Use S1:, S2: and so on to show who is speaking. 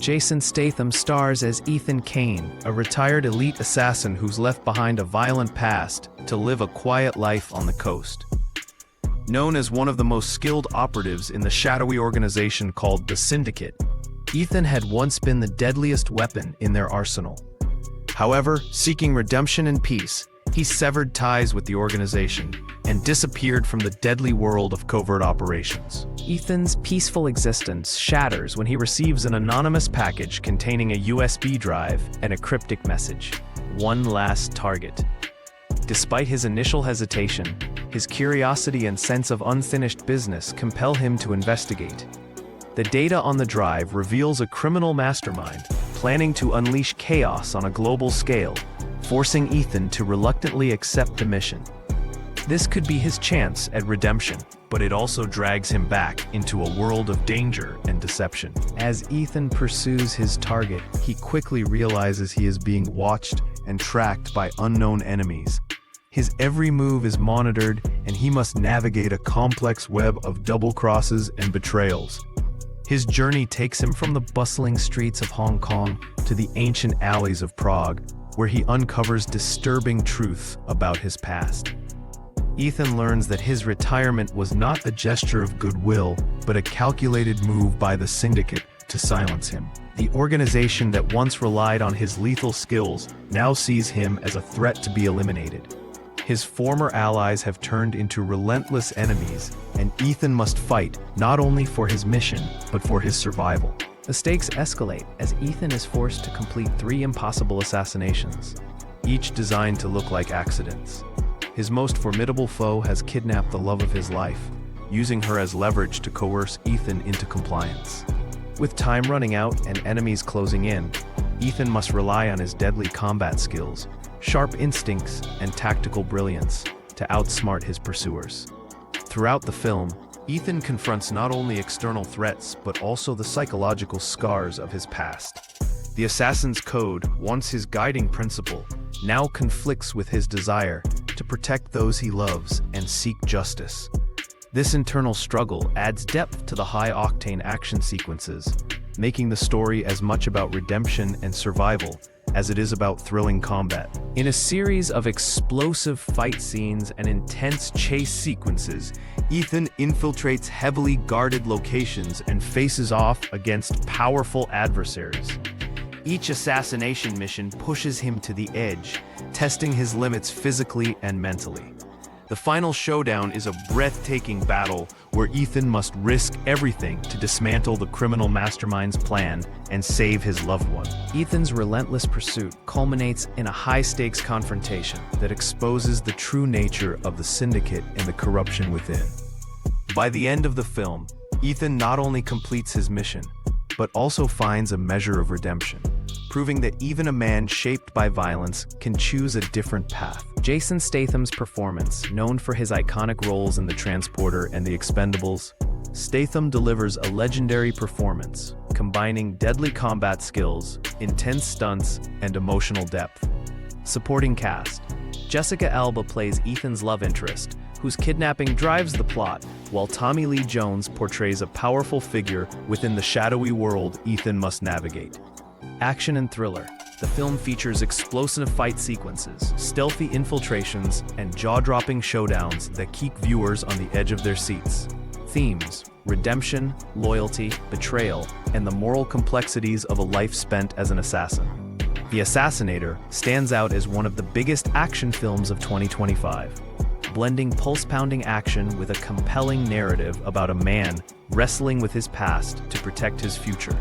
S1: Jason Statham stars as Ethan Kane, a retired elite assassin who's left behind a violent past to live a quiet life on the coast. Known as one of the most skilled operatives in the shadowy organization called the Syndicate, Ethan had once been the deadliest weapon in their arsenal. However, seeking redemption and peace, he severed ties with the organization and disappeared from the deadly world of covert operations. Ethan's peaceful existence shatters when he receives an anonymous package containing a USB drive and a cryptic message: "One last target." Despite his initial hesitation, his curiosity and sense of unfinished business compel him to investigate. The data on the drive reveals a criminal mastermind planning to unleash chaos on a global scale, forcing Ethan to reluctantly accept the mission. This could be his chance at redemption, but it also drags him back into a world of danger and deception. As Ethan pursues his target, he quickly realizes he is being watched and tracked by unknown enemies. His every move is monitored, and he must navigate a complex web of double crosses and betrayals. His journey takes him from the bustling streets of Hong Kong to the ancient alleys of Prague, where he uncovers disturbing truth about his past. Ethan learns that his retirement was not a gesture of goodwill, but a calculated move by the Syndicate to silence him. The organization that once relied on his lethal skills now sees him as a threat to be eliminated. His former allies have turned into relentless enemies, and Ethan must fight not only for his mission, but for his survival. The stakes escalate as Ethan is forced to complete 3 impossible assassinations, each designed to look like accidents. His most formidable foe has kidnapped the love of his life, using her as leverage to coerce Ethan into compliance. With time running out and enemies closing in, Ethan must rely on his deadly combat skills, sharp instincts, and tactical brilliance to outsmart his pursuers. Throughout the film, Ethan confronts not only external threats but also the psychological scars of his past. The assassin's code, once his guiding principle, now conflicts with his desire to protect those he loves and seek justice. This internal struggle adds depth to the high-octane action sequences, making the story as much about redemption and survival as it is about thrilling combat. In a series of explosive fight scenes and intense chase sequences, Ethan infiltrates heavily guarded locations and faces off against powerful adversaries. Each assassination mission pushes him to the edge, testing his limits physically and mentally. The final showdown is a breathtaking battle where Ethan must risk everything to dismantle the criminal mastermind's plan and save his loved one. Ethan's relentless pursuit culminates in a high-stakes confrontation that exposes the true nature of the Syndicate and the corruption within. By the end of the film, Ethan not only completes his mission, but also finds a measure of redemption, proving that even a man shaped by violence can choose a different path. Jason Statham's performance, known for his iconic roles in The Transporter and The Expendables, Statham delivers a legendary performance, combining deadly combat skills, intense stunts, and emotional depth. Supporting cast: Jessica Alba plays Ethan's love interest, whose kidnapping drives the plot, while Tommy Lee Jones portrays a powerful figure within the shadowy world Ethan must navigate. Action and thriller: the film features explosive fight sequences, stealthy infiltrations, and jaw-dropping showdowns that keep viewers on the edge of their seats. Themes: redemption, loyalty, betrayal, and the moral complexities of a life spent as an assassin. The Assassinator stands out as one of the biggest action films of 2025, blending pulse-pounding action with a compelling narrative about a man wrestling with his past to protect his future.